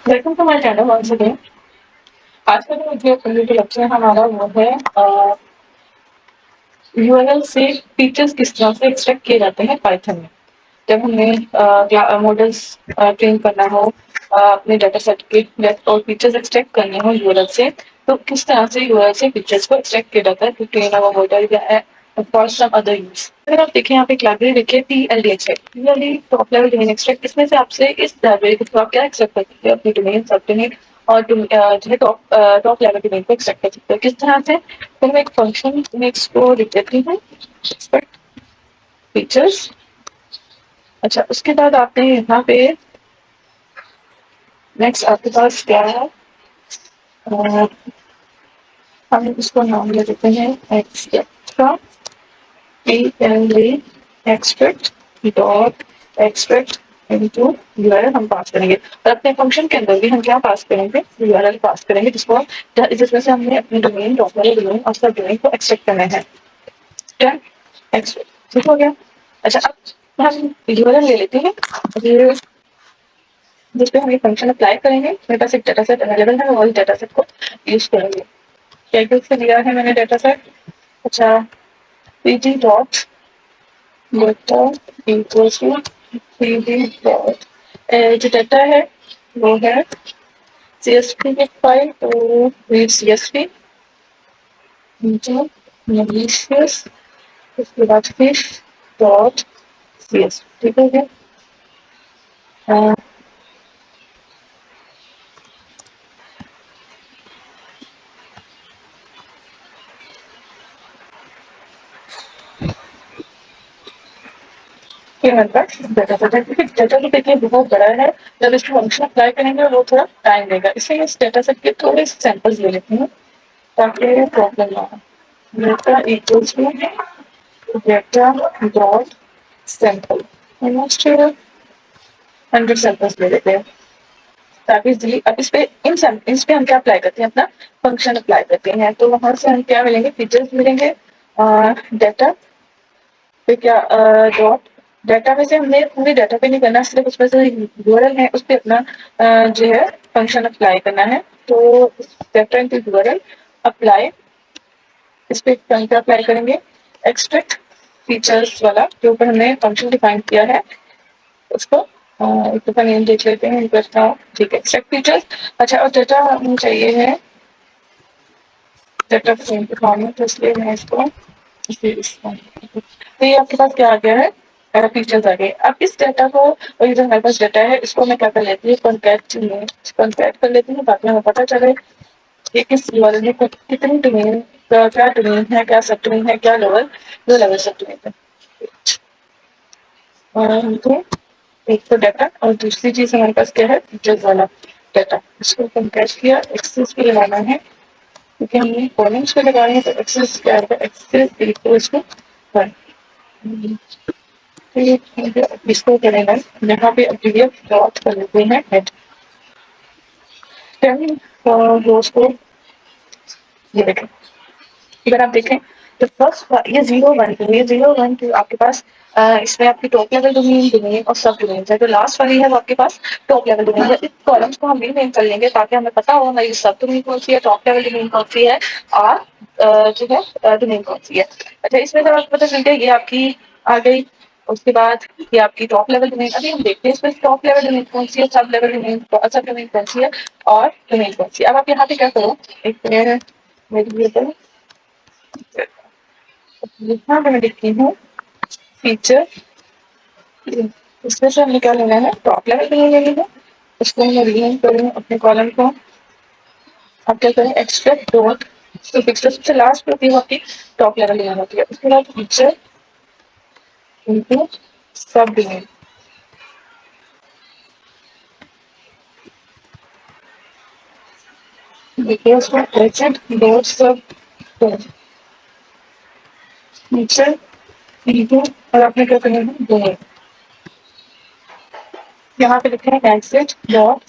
Welcome to my channel once again. आज का जो लेक्चर हमारा वो है यूआरएल से फीचर्स किस तरह से एक्सट्रैक्ट किए जाते हैं पाइथन में। जब हमें मॉडल्स ट्रेन करना हो, अपने डाटा सेट के और फीचर्स एक्सट्रैक्ट करने हो यूआरएल से, तो किस तरह से यूआरएल से फीचर्स को एक्सट्रैक्ट किया जाता है टू ट्रेन अवर मॉडल या फॉर सम अदर यूज। अगर आप देखें यहाँ पे एक लाइब्रेरी देखिए TLDH है, clearly top level domain extract. इसमें से आपसे इस लाइब्रेरी के थ्रू आप क्या एक्सट्रैक्ट कर सकते हैं, अपनी डोमेन, सब डोमेन और जो है टॉप लेवल डोमेन को एक्सट्रैक्ट कर सकते हैं। किस तरह से? तो मैं एक फंक्शन नेक्स्ट को लिख देती हूँ, एक्सट्रैक्ट फीचर्स। अच्छा, उसके बाद आपने यहाँ पे नेक्स्ट आपके पास क्या है, हम इसको नाम दे देते हैं extra extract dot extract into URL हम पास करेंगे। और अपने फंक्शन के अंदर भी हम क्या पास करेंगे, यूआरएल पास करेंगे, जिसमें से हमने अपनी डोमेन, डॉक्टर डोमेन और सब डोमेन को एक्सट्रैक्ट करना है। एक्सट्रैक्ट ठीक हो गया। अच्छा, अब हम यूआरएल ले लेते हैं जिस पे हम ये फंक्शन अप्लाई करेंगे। मेरे पास एक डाटा सेट अवेलेबल है और इस डाटा सेट को यूज करेंगे। क्या से दिया है मैंने डाटा सेट? अच्छा, pd dot data equals to pd dot जो डाटा है वो है CSV की फाइल, तो रीड CSV जो malicious, उसके बाद फिश डॉट CSV। ठीक है, डाटा तो देखिए बहुत बड़ा है। जब इसको फंक्शन अप्लाई करेंगे वो थोड़ा टाइम लेगा, इसलिए इस डाटा सेट के थोड़े सैंपल्स ले लेते हैं ताकि प्रॉब्लम ना हो। Data equals to data dot sample, almost 100 samples ले लेते हैं ताकि अब इस पे हम क्या अप्लाई करते हैं, अपना फंक्शन अप्लाई करते हैं। तो वहां से हम क्या मिलेंगे, फीचर्स मिलेंगे, डाटा पे क्या डॉट डाटा में से हमने पूरे डाटा पे नहीं करना, सिर्फ उसमें से यूआरएल है उस पर अपना जो है फंक्शन अप्लाई करना है। तो डाटा इनटू यूआरएल अप्लाई, इस पे फंक्शन अप्लाई करेंगे एक्सट्रैक्ट फीचर्स वाला जो ऊपर हमने फंक्शन डिफाइन किया है उसको एक दफा नेम देख लेते हैं था। ठीक है, एक्सट्रैक्ट फीचर्स। अच्छा, और डाटा हमें चाहिए है डाटा फ्रेम दिखाने, तो इसलिए मैं इसको तो ये आपके पास क्या आ गया है, फीचर्स आ गए। अब इस डाटा को, और ये जो हमारे पास डाटा है इसको मैं क्या कर लेती हूँ, कॉन्कैट कर लेती हूँ ताकि हमें पता चले कि किस यूआरएल में कितनी डोमेन, क्या डोमेन है, क्या सब डोमेन है, क्या लेवल, दो लेवल सब डोमेन है। और हमको एक तो डाटा और दूसरी चीज हमारे पास क्या है, फीचर्स वाला डाटा। इसको कॉन्कैट किया, एक्सेस पे लगाना है क्योंकि हमने कॉलम्स पे लगाए हैं, तो एक्सेस क्या है, एक्सेस इक्वल्स टू 1। इसको करेंगे यहाँ पे पीडीएफ डॉट कर लेते हैं हेड 10 रोज को। ये देखें, अगर आप देखें तो फर्स्ट ये 0 1 2, ये 0 1 2 आपके पास इसमें आपकी टॉप लेवल डोमेन और सब डोमेन है। जो लास्ट वाली है वो आपके पास टॉप लेवल डोमेन है। इस कॉलम्स को हम रीनेम कर लेंगे ताकि हमें पता हो हमारी सब डोमेन कौन सी है, टॉप लेवल डोमेन कौन सी है और जो है डोमेन कौन सी है। अच्छा, इसमें जब आपको पता चल गया ये आपकी आ गई, उसके बाद ये आपकी टॉप लेवल डोमेन। अभी हम देखते हैं इसमें टॉप लेवल डोमेन कौन सी है, सब लेवल डोमेन, सब डोमेन कौन सी है और डोमेन कौन सी है। अब आप यहाँ पे क्या करो, एक वेरिएबल यहाँ पे मैं लिखती हूँ फीचर, इसमें से हमें क्या लेना है, टॉप लेवल डोमेन लेनी है। उसको मैं रीनेम करूँ अपने कॉलम को। अब क्या करें, एक्सट्रैक्ट डॉट, तो फीचर सबसे लास्ट में होती है आपकी टॉप लेवल डोमेन होती है। उसके बाद फीचर इनटू सब डोमेन, देखिए उसको एक्सट्रैक्ट डॉट सब फीचर इनटू, और आपने क्या करना है, डोमेन। यहाँ पे लिखे हैं एक्सेट डॉट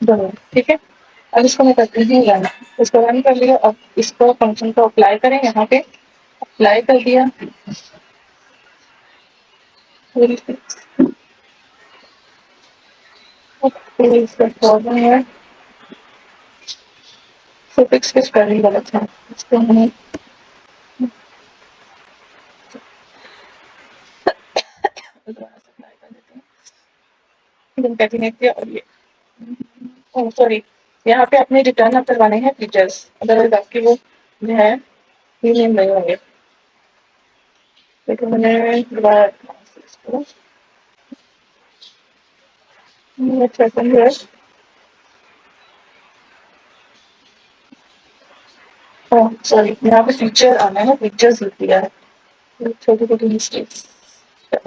डोमेन। ठीक है, अब इसको मैं करती हूँ रन। इसको रन कर लिया। अब इसको फंक्शन को अप्लाई करें, यहाँ पे अप्लाई कर दिया। इसका प्रॉब्लम है, टॉपिक्स के स्पेलिंग गलत है, इसको हमें दोबारा से अप्लाई कर देते हैं। और ये सॉरी, यहाँ पे अपने रिटर्न आप करवाने हैं फीचर्स, अदरवाइज आपके वो जो है प्रीमियम नहीं होंगे। लेकिन मैंने दोबारा सॉरी, यहाँ पे फीचर आना है, फीचर्स लिख दिया है, छोटी छोटी मिस्टेक्स,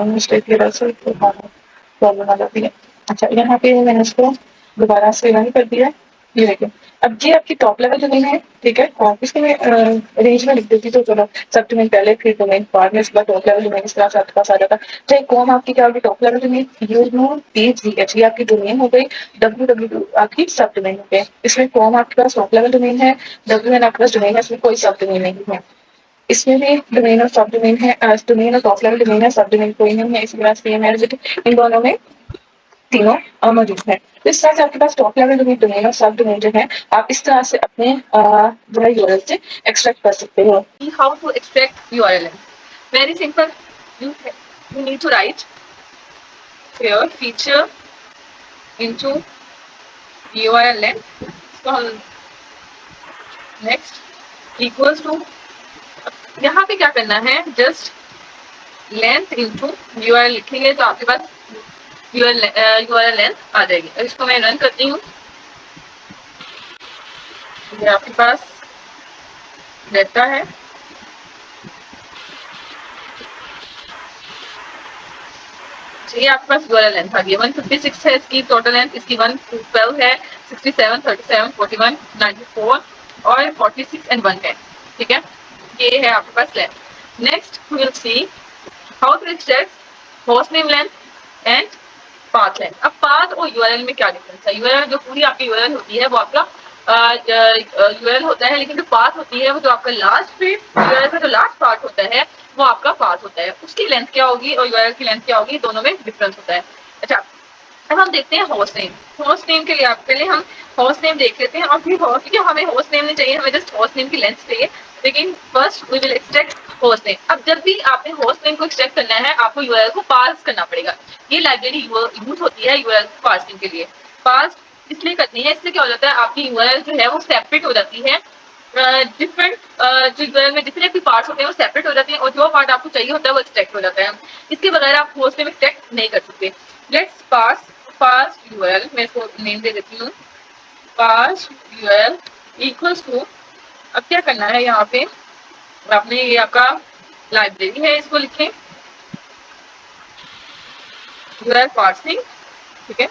मिस्टेक की वजह से प्रॉब्लम आ जाती है। अच्छा, यहाँ पे मैंने इसको दोबारा से रन कर दिया। ये देखिए, अब ये आपकी टॉप लेवल डोमेन है, ठीक है। और इसको मैं रेंज में लिख देती तो चलो, सब डोमेन पहले, फिर डोमेन बाद में, इसके बाद टॉप लेवल डोमेन, इस तरह से आपके पास आ जाता। चाहे कौन आपकी क्या होगी, टॉप लेवल डोमेन, UNOPGH ये आपकी डोमेन हो गई, WWW आपकी सब डोमेन हो गए। इसमें कौन आपके पास टॉप लेवल डोमेन है, WN आपके पास डोमेन है, इसमें कोई सब डोमेन नहीं है। इसमें भी डोमेन और सब डोमेन है, डोमेन और टॉप लेवल डोमेन है, सब डोमेन कोई नहीं है। इसके बाद सेम है, इन दोनों में तीनों मौजूद है। तो इस तरह से आपके पास टॉप लेवल डोमेन और सब डोमेन जो है, आप इस तरह से अपने जो है यूआरएल से एक्सट्रैक्ट कर सकते हो। How to extract URL? Very simple, you need to write here feature into URL length, so next equals to, यहाँ पे क्या करना है, जस्ट लेंथ इंटू यूआरएल लिखेंगे तो आपके पास यूआरएल लेंथ आ जाएगी। इसको मैं रन करती हूँ, ये आपके पास रहता है। ये आपके पास यूआरएल लेंथ आ गई, 156 है इसकी टोटल लेंथ, इसकी 112 है, 67, 37, 41, 94 और 46 एंड 1 है, ठीक है। ये है आपके पास length. Next we will see how to extract host name length and path length. अब पाथ और यूआरएल में क्या डिफरेंस है? यूआरएल जो पूरी आपकी यूआरएल होती है वो आपका यूआरएल होता है, लेकिन जो पाथ होती है वो जो आपका लास्ट पे यूआरएल का जो लास्ट पार्ट होता है वो आपका पाथ होता है। उसकी लेंथ क्या होगी और यूआरएल की लेंथ क्या होगी, दोनों में डिफरेंस होता है। अच्छा, अब हम देखते हैं होस्ट नेम। होस्ट नेम के लिए आप पहले हम होस्ट नेम देख लेते हैं, और फिर क्योंकि हमें होस्ट नेम नहीं चाहिए, हमें जस्ट होस्ट नेम की लेंथ चाहिए। लेकिन first we will extract host name. अब जब भी आपने होस्ट नेम को एक्सट्रैक्ट करना है, आपको यूआरएल को पार्स करना पड़ेगा। ये लाइब्रेरी यूज होती है यूआरएल पार्सिंग के लिए। पार्स इसलिए करनी है, इसलिए क्या हो जाता है, आपकी यूआरएल जो है वो सेपरेट हो जाती है। डिफरेंट जो यूआरएल में जितने भी पार्ट्स होते हैं वो सेपरेट हो जाते हैं, और जो पार्ट आपको चाहिए होता है वो एक्सट्रैक्ट हो जाता है। इसके बगैर आप होस्ट नेम एक्सट्रैक्ट नहीं कर सकते। लेट्स पार्स यूआरएल, मैं इसको नेम दे देती हूँ, पार्स यूआरएल इक्वल्स टू, अब क्या करना है यहाँ पे, आपने ये आपका लाइब्रेरी है, इसको लिखें यूआरएल पार्सिंग, ठीक है।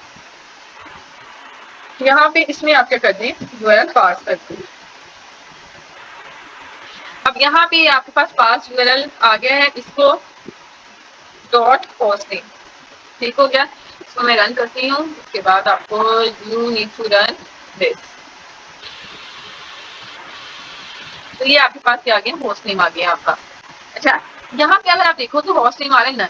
यहाँ पे इसमें आप क्या कर दें, यूआरएल पार्स कर दें। अब यहाँ पे आपके पास पार्स यूआरएल आ गया है, इसको डॉट होस्ट नेम, ठीक हो गया। इसको मैं रन करती हूँ, उसके बाद आपको you need to run this. तो ये आपके पास क्या आ गया, होस्ट नेम आ गया आपका। अच्छा, यहाँ पे अगर आप देखो तो होस्ट नेम आ रहा है नन।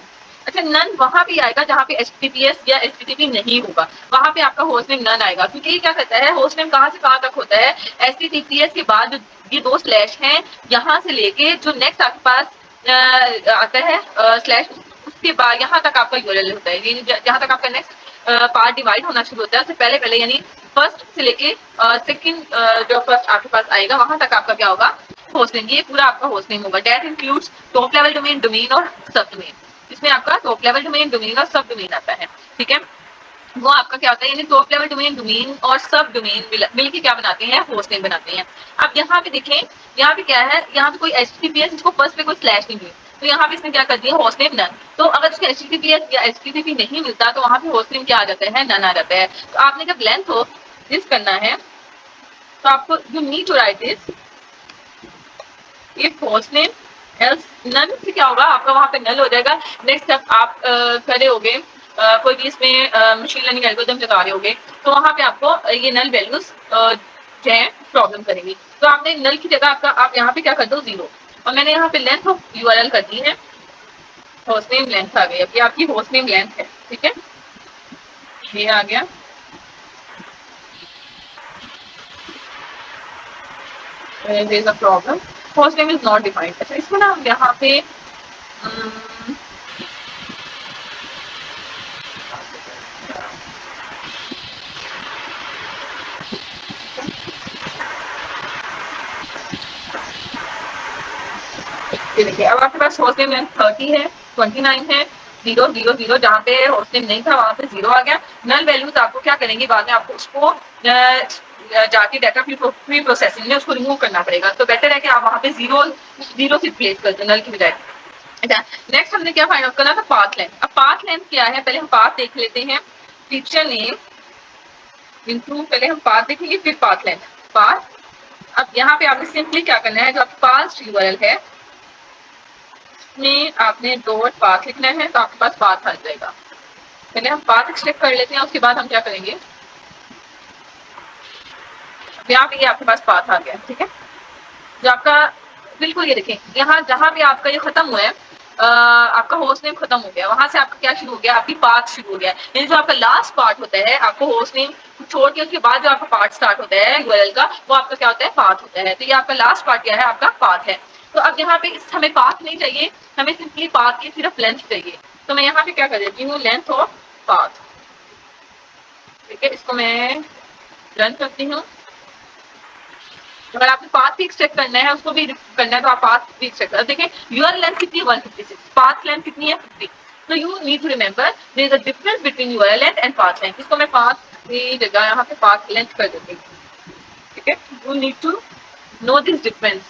अच्छा, नन वहां पे आएगा जहाँ पे HTTPS या HTTP नहीं होगा, वहां पे आपका होस्ट नेम नन आएगा। क्योंकि ये क्या करता है, होस्ट नेम कहाँ से कहाँ तक होता है, HTTPS के बाद जो ये दो स्लैश हैं, यहाँ से लेके जो नेक्स्ट आपके पास आता है स्लैश, उसके बाद यहाँ तक आपका यूआरएल होता है। ये जहाँ तक आपका नेक्स्ट पार्ट डिवाइड होना शुरू होता है, उससे पहले पहले यानी फर्स्ट से लेके सेकंड जो फर्स्ट आपके पास आएगा वहां तक आपका क्या होगा, होस्ट नेम। ये पूरा आपका होस्ट नेम होगा। That includes top level domain, domain और सब डोमेन। इसमें आपका टॉप लेवल डोमेन, डोमेन और सब डोमेन आता है, ठीक है। वो आपका क्या होता है, यानी टॉप लेवल डोमेन, डोमेन और सब डोमेन मिलकर क्या बनाते हैं, होस्ट नेम बनाते हैं। अब यहाँ पे देखें, यहाँ पे क्या है, यहाँ पे कोई HTTPS, इसको फर्स्ट पे कोई स्लैश नहीं हुई, तो यहाँ पे इसने क्या कर दिया, होस्ट नेम नन। तो अगर उसको HTTPS या HTTP नहीं मिलता तो वहां पे होस्ट नेम क्या आ जाता है, नन आ जाता है। तो आपने जब लेंथ हो दिस करना है, तो आपको you need to write this if host name else none से क्या होगा, आपका वहां पे नल हो जाएगा। नेक्स्ट जब आप खड़े हो गए कोई भी इसमें मशीन लर्निंग एल्गोरिथम लगा रहे होगे, तो वहां पे आपको ये नल वैल्यूज जो है प्रॉब्लम करेंगी। तो आपने नल की जगह आपका आप यहाँ पे क्या कर दो, 0। और मैंने यहाँ पे लेंथ ऑफ यूआरएल कर दी है, होस्ट नेम लेंथ आ गई। अब ये आपकी होस्ट नेम लेंथ है, ठीक है, ये आ गया। there is a problem. Host name is not defined. अच्छा इसको ना हम यहाँ पे ये देखिए अब आपके पास होस्ट नेम लेंथ 30 है, 29 है, 000 जहाँ पे होस्ट नेम नहीं था वहां पे 0 आ गया। नल वैल्यूज आपको क्या करेंगे बाद में आपको उसको जाके डाटा प्री प्रोसेसिंग में उसको रिमूव करना पड़ेगा, तो बेटर है कि आप वहाँ पे जीरो से रिप्लेस कर दें नल की बजाय। अच्छा नेक्स्ट हमने क्या फाइंड आउट करना था, पाथ लेंथ। अब पाथ लेंथ क्या है, पहले हम पाथ देख लेते हैं। फीचर नेम इंटू, पहले हम पाथ देखेंगे फिर पाथ लेंथ। पाथ, अब यहाँ पे आपने सिंपली क्या करना है, जो आपके पास यूआरएल है में आपने डॉट पाथ लिखना है तो आपके पास पाथ आ जाएगा। पहले हम पाथ एक्सट्रैक्ट कर लेते हैं, उसके बाद हम क्या करेंगे, यहाँ पे ये आपके पास पाथ आ गया, ठीक है। जो आपका बिल्कुल ये देखें, यहाँ जहाँ भी आपका ये खत्म हुआ है, आपका होस्ट नेम खत्म हो गया, वहां से आपका क्या शुरू हो गया, आपकी पाथ शुरू हो गया। यानी जो आपका लास्ट पार्ट होता है आपको होस्ट नेम छोड़ के उसके बाद जो आपका पार्ट स्टार्ट होता है यूआरएल का, वो आपका क्या होता है, पाथ होता है। तो ये आपका लास्ट पार्ट क्या है, आपका पाथ है। तो अब यहाँ पे हमें पाथ नहीं चाहिए, हमें सिंपली पाथ की सिर्फ लेंथ चाहिए। तो मैं यहाँ पे क्या कर देती हूँ, लेंथ ऑफ पाथ, ठीक है। इसको मैं रन करती हूँ। अगर आपको पाथ भी एक्सट्रैक्ट करना है, उसको भी करना है, तो आप पाथ भी एक्सट्रैक्ट कर देखें। यूआरएल लेंथ कितनी है, 156, पाथ लेंथ कितनी है, 50। तो you need to remember there is a difference between URL length and path length. इसको मैं पाथ की जगह यहाँ पे पाथ लेंथ कर देती हूँ, ठीक है। You need to know this difference.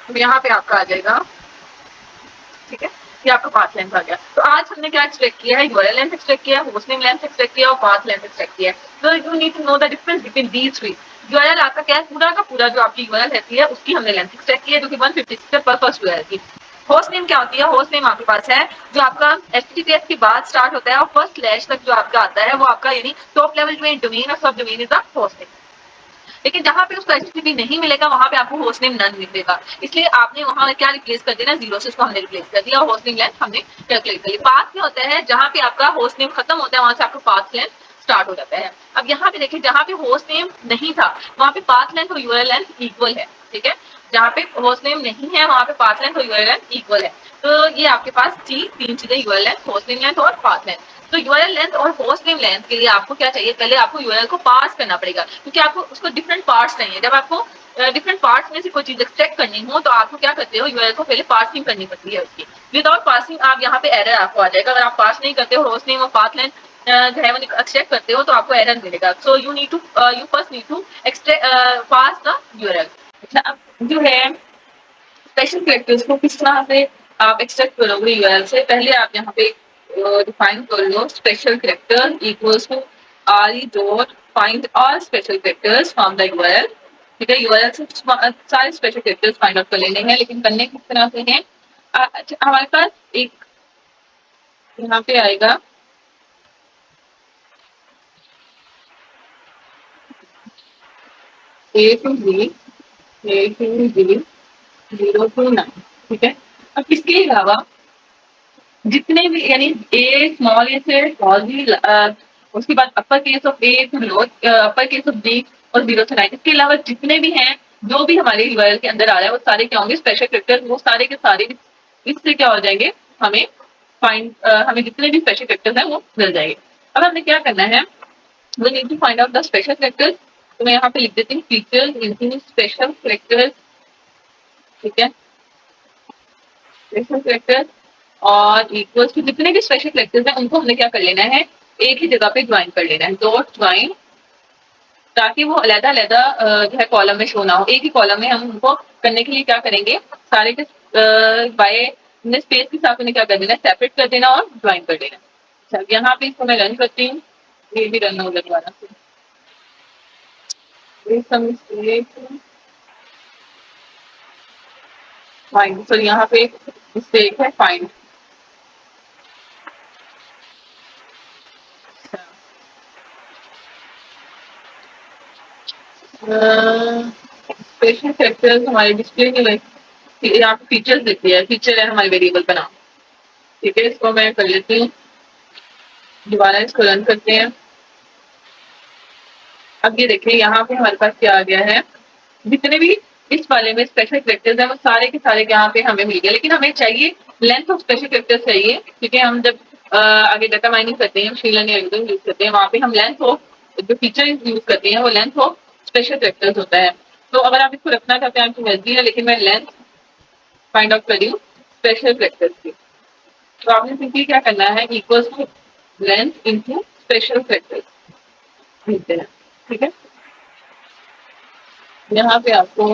तो यहाँ पे आपका आ जाएगा, ठीक है। ये आपका पाथ लेंथ आ गया। तो आज हमने क्या एक्सट्रैक्ट किया है, यूआरएल लेंथ एक्सट्रैक्ट किया है, होस्ट नेम लेंथ एक्सट्रैक्ट किया और पाथ लेंथ एक्सट्रैक्ट किया है। तो you need to know the difference between these three. URL आपका क्या है, पूरा का पूरा जो आपकी यूआरएल रहती है उसकी हमने लेंथ एक्सट्रैक्ट की है, जो कि 156 है पर फर्स्ट यूआरएल की। होस्ट नेम क्या होती है, होस्ट नेम आपके पास है जो आपका एचटीटीपीएस के बाद स्टार्ट होता है और फर्स्ट स्लैश तक जो आपका आता है वो आपका यानी टॉप लेवल में डोमेन और सब domain is the host name. लेकिन जहां पे उसको एचटीटीपी नहीं मिलेगा वहां पे आपको होस्ट नेम नन मिलेगा, इसलिए आपने वहां क्या रिप्लेस कर देना, जीरो से उसको हमने रिप्लेस कर दिया और होस्ट नेम लेंथ हमने कैलकुलेट कर ली। पाथ क्या होता है, जहां पे आपका होस्ट नेम खत्म होता है वहां से आपका पाथ लेंथ स्टार्ट हो जाता है। अब यहाँ पे देखिए, जहां पे होस्ट नेम नहीं था वहां पे पाथ लेंथ और यूआरएल लेंथ इक्वल है, ठीक है। जहाँ पे होस्ट नेम नहीं है वहां पे पाथ लेंथ और यूआरएल लेंथ इक्वल है। तो ये आपके पास तीन चीजें, URL length, host name length और पाथ लेंथ। तो यूआरएल लेंथ और होस्ट नेम लेंथ के लिए आपको क्या चाहिए, पहले आपको यूआरएल को पास करना पड़ेगा, क्योंकि आपको उसको डिफरेंट पार्ट्स चाहिए। जब आपको डिफरेंट पार्ट्स में से कोई चीज एक्सट्रैक्ट करनी हो तो आपको क्या करते हो, यूआरएल को पहले पार्सिंग करनी पड़ती है उसकी। विदाउट पार्सिंग आप यहाँ पे एरर आपको आ जाएगा। अगर आप पास नहीं करते हो होस्ट नेम और पाथ लेंथ जो है वो एक्सट्रैक्ट करते हो तो आपको एरर मिलेगा। So you need to you first need to extract parse the URL. अच्छा अब जो है स्पेशल कैरेक्टर्स को किस तरह से आप एक्सट्रैक्ट करोगे यूआरएल से, पहले आप यहाँ पे डिफाइन कर लो, special character equals to R E dot find all special characters from the URL, ठीक है। यूआरएल से सारे स्पेशल कैरेक्टर्स फाइंड आउट कर लेने हैं, लेकिन करने किस तरह से हैं। अच्छा हमारे पास एक यहाँ पे आएगा A to Z, A to Z 0 to 9, ठीक है। अब इसके अलावा जितने भी यानी ए स्मॉल ए से स्मॉल बी, उसके बाद upper case of A to लो, अपर केस ऑफ बी और 0 से 9, इसके अलावा जितने भी हैं जो भी हमारे यूआरएल के अंदर आ रहा है वो सारे क्या होंगे, स्पेशल कैरेक्टर्स। वो सारे के सारे इससे क्या हो जाएंगे, हमें हमें जितने भी स्पेशल कैरेक्टर्स हैं वो मिल जाएंगे। अब हमें क्या करना है, we need to find out the special characters. तो मैं यहाँ पे लिख देती हूँ फीचर्स इंक्लूड स्पेशल कैरेक्टर्स, ठीक है, स्पेशल कैरेक्टर्स और इक्वल्स टू जितने भी स्पेशल कैरेक्टर्स हैं उनको हमने क्या कर लेना है, एक ही जगह पे ज्वाइन कर लेना है, डॉट ज्वाइन, ताकि वो अलग-अलग जो है कॉलम में शो ना हो। एक ही कॉलम में हम उनको करने के लिए क्या करेंगे, सारे के बाय हमने स्पेस के साथ उन्हें क्या कर देना है, सेपरेट कर देना और ज्वाइन कर देना। अच्छा यहाँ पे इसको मैं रन करती हूँ, ये भी रन होगा दोबारा से। फाइंड, सो यहाँ पे मिस्टेक है फाइंड। स्पेशल कैरेक्टर्स हमारे डिस्प्ले में यहाँ पे फीचर्स लिखती है, फीचर है हमारे वेरिएबल का नाम, ठीक है। इसको मैं कर लेती हूँ, दोबारा इसको रन करते हैं। अब ये देखिए यहाँ पे हमारे पास क्या आ गया है, जितने भी इस वाले में स्पेशल कैरेक्टर्स हैं वो सारे के सारे यहाँ पे हमें मिल गए, लेकिन हमें चाहिए लेंथ ऑफ स्पेशल कैरेक्टर्स चाहिए, क्योंकि हम जब आगे डाटा माइनिंग करते हैं, मशीन लर्निंग एल्गोरिथम यूज करते हैं, वहाँ पे हम लेंथ ऑफ जो फीचर यूज करते हैं वो लेंथ ऑफ स्पेशल कैरेक्टर्स होता है। तो अगर आप इसको रखना चाहते हैं आपकी मर्जी है, लेकिन मैं लेंथ फाइंड आउट कर रही हूँ स्पेशल कैरेक्टर्स की। तो आपने सिंपली क्या करना है, equals to length into special characters लिखते हैं, ठीक है। यहाँ पे आपको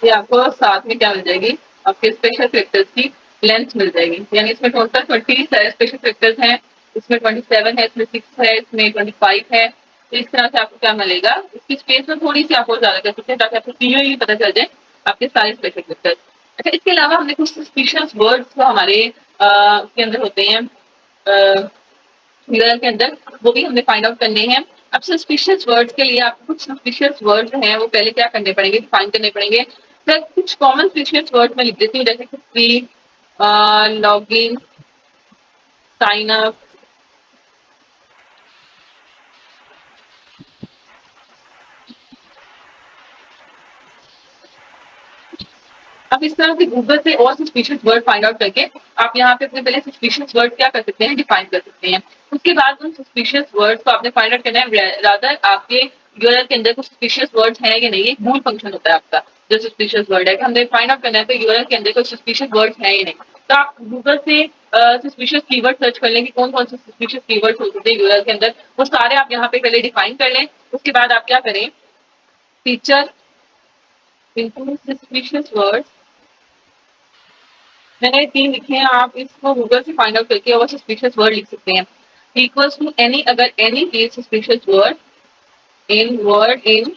ये आपको साथ में क्या मिल जाएगी, आपके स्पेशल कैरेक्टर्स की लेंथ मिल जाएगी। यानी इसमें टोटल 20 स्पेशल कैरेक्टर्स हैं, इसमें 27 है, इसमें 6 है, इसमें 25 है। तो इस तरह से आपको क्या मिलेगा, इसकी स्पेस में थोड़ी सी आपको ज्यादा कर सकते हैं ताकि आपको क्लियर ही पता चल जाए आपके सारे स्पेशल कैरेक्टर्स। अच्छा, इसके अलावा हमने कुछ सस्पिशियस वर्ड्स जो हमारे उसके अंदर होते हैं यूआरएल के अंदर, वो भी हमने फाइंड आउट करने हैं। अब सस्पिशियस वर्ड्स के लिए आपको कुछ सस्पिशियस वर्ड्स हैं वो पहले क्या करने पड़ेंगे, डिफाइन करने पड़ेंगे। फिर कुछ कॉमन सस्पिशियस वर्ड्स मैं लिख देती हूँ, जैसे कि फ्री, लॉगिन, साइन अप। अब इस तरह से गूगल से और सस्पिशियस वर्ड फाइंड आउट करके आप यहाँ पे अपने पहले सस्पिशियस वर्ड क्या कर सकते हैं, डिफाइन कर सकते हैं। उसके बाद उन सस्पिशियस वर्ड्स को आपने फाइंड आउट करना है, रादर आपके यूआरएल के अंदर कुछ सस्पिशियस वर्ड्स हैं या नहीं। एक बूल फंक्शन होता है आपका जो सस्पिशियस वर्ड है, कि हमने फाइंड आउट करना है तो यूआरएल के अंदर कुछ सस्पिशियस वर्ड्स हैं या नहीं। तो आप गूगल से सस्पिशियस कीवर्ड सर्च कर लें कि कौन कौन से सस्पिशियस कीवर्ड्स होते हैं यूआरएल के अंदर, वो सारे आप यहाँ पे पहले डिफाइन कर लें। उसके बाद आप क्या करें, फीचर इनटू सस्पिशियस वर्ड्स, मैंने 3 लिखे हैं, आप इसको गूगल से फाइंड आउट करके और सस्पिशियस वर्ड लिख सकते हैं। इक्वल्स टू एनी, अगर any is suspicious word in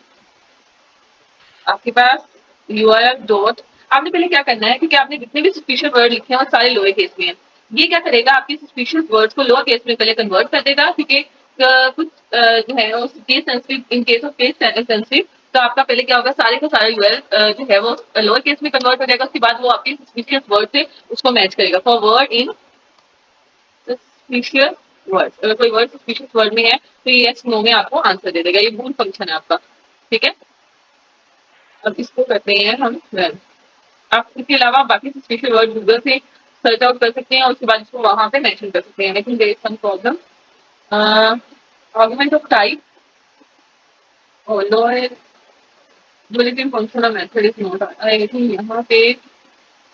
आपके पास यूआरएल डॉट, आपने पहले क्या करना है, क्योंकि आपने जितने भी सस्पिशियस वर्ड लिखे हैं वो सारे लोअर केस में हैं। ये क्या करेगा, आपके सस्पिशियस वर्ड्स को लोअर केस में पहले कन्वर्ट कर देगा, क्योंकि कुछ जो है वो case sensitive, in case of case sensitive. तो आपका पहले क्या होगा, सारे का सारा यूआरएल जो है वो लोअर केस में कन्वर्ट हो जाएगा। उसके बाद वो आपके सस्पिशियस वर्ड से उसको मैच करेगा। For word in suspicious word, अगर कोई वर्ड सस्पिशियस वर्ड में है तो ये यस नो में आपको आंसर दे देगा। ये बूल फंक्शन है आपका, ठीक है। अब इसको करते हैं हम रन। आप इसके अलावा बाकी सस्पिशियस वर्ड गूगल से सर्च आउट कर सकते हैं और उसके बाद इसको वहां पे मेंशन कर सकते हैं, लेकिन there is some problem. Argument of type और lower built-in function method is not, I think यहाँ पे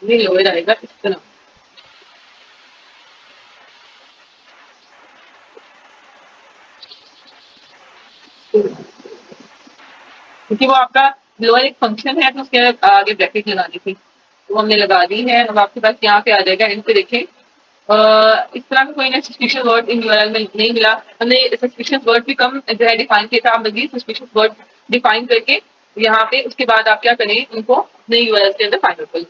ये लोअर आएगा इस तरह। क्योंकि वो आपका लोअर एक फंक्शन है तो उसके आगे ब्रैकेट लगानी थी, वो हमने लगा दी है। अब आपके पास यहाँ पे आ जाएगा, इन पे देखें। इस तरह का कोई ना सस्पिशियस वर्ड इन यूआरएल में नहीं मिला। हमने सस्पिशियस वर्ड भी कम जो है डिफाइन किया था, आप मजीद सस्पिशियस वर्ड डिफाइन करके यहाँ पे उसके बाद आप क्या करें, उनको नई यूआरएल के अंदर फाइंड आउट करें।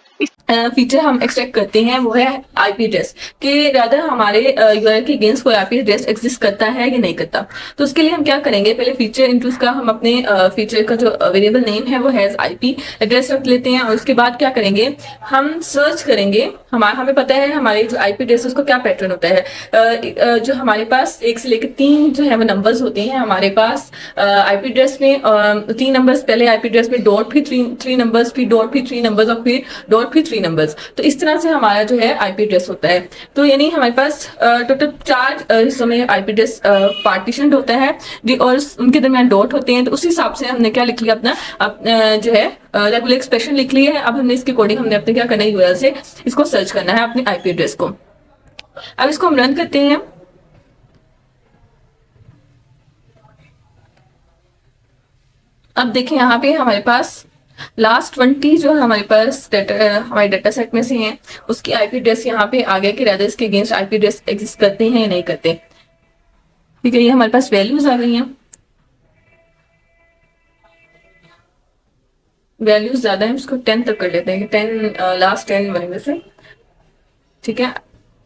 फीचर हम एक्सट्रैक्ट करते हैं वो है आईपी एड्रेस, कि रादर हमारे यूआरएल के अगेंस्ट कोई आईपी एड्रेस एग्जिस्ट करता है या नहीं करता। तो उसके लिए हम क्या करेंगे, पहले फीचर इंट्रूस का हम अपने फीचर का जो वेरिएबल नेम है वो हैज आईपी एड्रेस रख लेते हैं। और उसके बाद क्या करेंगे, हम सर्च करेंगे। हमें पता है हमारे जो आईपी एड्रेस उसको क्या पैटर्न होता है। जो हमारे पास 1 से लेकर 3 जो है वो नंबर्स होते हैं हमारे पास आईपी एड्रेस में। 3 नंबर्स पहले आईपी एड्रेस में, डॉट फिर 3 नंबर्स, फिर डॉट फिर 3 नंबर्स और फिर डॉट फिर 3 नंबर्स। तो इस तरह से हमारा जो है आईपी एड्रेस होता है। तो यानी हमारे पास टोटल 4 हिस्सों में आईपी एड्रेस पार्टीशन होता है जी, और उनके दरमियान डॉट होते हैं। तो उस हिसाब से हमने क्या लिख लिया, अपना जो है रेगुलर एक्सप्रेशन लिख लिया है। अब हमने इसके अकॉर्डिंग हमने अपने क्या करना है, यूआरएल से इसको सर्च करना है अपने आईपी एड्रेस को। अब इसको हम रन करते हैं। अब देखिए यहाँ पे हमारे पास लास्ट 20 जो हमारे पास हमारे डाटा सेट में से हैं उसकी आईपी एड्रेस यहाँ पे आ गया कि रादर इसके अगेंस्ट आईपी एड्रेस एग्जिस्ट करते हैं या नहीं करते। ठीक है, ये हमारे पास वैल्यूज आ गई हैं। वैल्यूज ज्यादा है, इसको 10 तक कर लेते हैं कि 10 लास्ट 10 में से, ठीक है।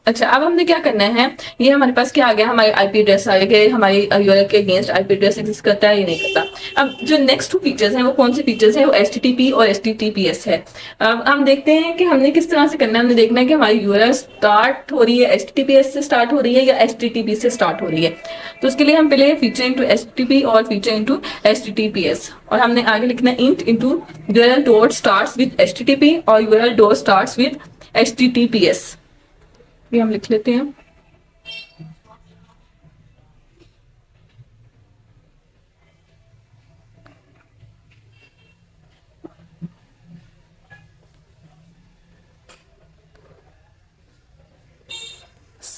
अच्छा, अब हमने क्या करना है, ये हमारे पास क्या आ गया, हमारे आईपी एड्रेस आ गया, हमारी यूआरएल के अगेंस्ट आईपी एड्रेस एग्जिस्ट करता है या नहीं करता। अब जो नेक्स्ट 2 फीचर्स हैं वो कौन से फीचर्स हैं, वो एचटीटीपी और एचटीटीपीएस है। अब हम देखते हैं कि हमने किस तरह से करना है। हमने देखना है कि हमारी यूआरएल स्टार्ट हो रही है एचटीटीपीएस से स्टार्ट हो रही है या एचटीटीपी से स्टार्ट हो रही है। तो उसके लिए हम पहले फीचर इंटू एचटीटीपी और फीचर इंटू एचटीटीपीएस, और हमने आगे लिखना है int into URL dot starts with HTTP और URL dot starts with HTTPS. ये हम लिख लेते हैं।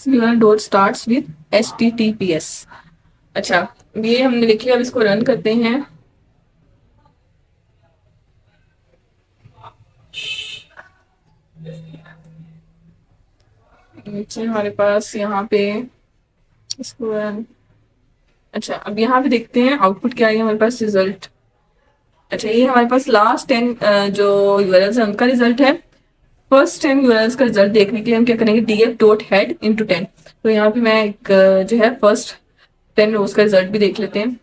URL dot starts with HTTPS। अच्छा, ये हमने लिख लिया। अब इसको रन करते हैं। नीचे हमारे पास यहाँ पे इसको रन। अच्छा, अब यहाँ पे देखते हैं आउटपुट क्या है हमारे पास, रिजल्ट। अच्छा, ये हमारे पास लास्ट 10 जो यूआरएल्स है उनका रिजल्ट है। फर्स्ट 10 यूआरएल्स का रिजल्ट देखने के लिए हम क्या करेंगे, df डॉट हेड इंटू 10। तो यहाँ पे मैं एक जो है फर्स्ट 10 रोज का रिजल्ट भी देख लेते हैं।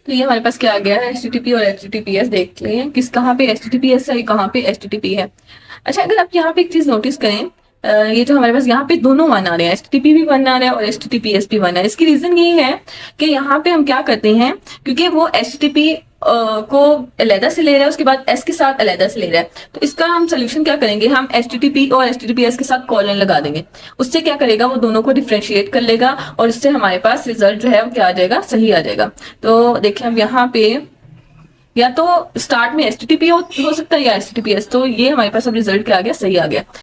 तो ये हमारे पास क्या आ गया है, HTTP और HTTPS देख लें किस कहाँ पे HTTPS है, कहाँ पे HTTP है। अच्छा, अगर आप यहाँ पे एक चीज नोटिस करें, ये जो हमारे पास यहाँ पे दोनों वन आ रहे हैं, HTTP भी वन आ रहा है और HTTPS भी वन है। इसकी रीजन ये है कि यहाँ पे हम क्या करते हैं, क्योंकि वो HTTP को अलहदा से ले रहा है, उसके बाद S के साथ अलहदा से ले रहा है। तो इसका हम सोल्यूशन क्या करेंगे, हम HTTP और HTTPS के साथ कॉलन लगा देंगे। उससे क्या करेगा, वो दोनों को डिफ्रेंशिएट कर लेगा और इससे हमारे पास रिजल्ट जो है वो क्या आ जाएगा, सही आ जाएगा। तो देखिए हम यहाँ पे या तो स्टार्ट में HTTP हो सकता है या HTTPS। तो ये हमारे पास अब रिजल्ट क्या आ गया, सही आ गया।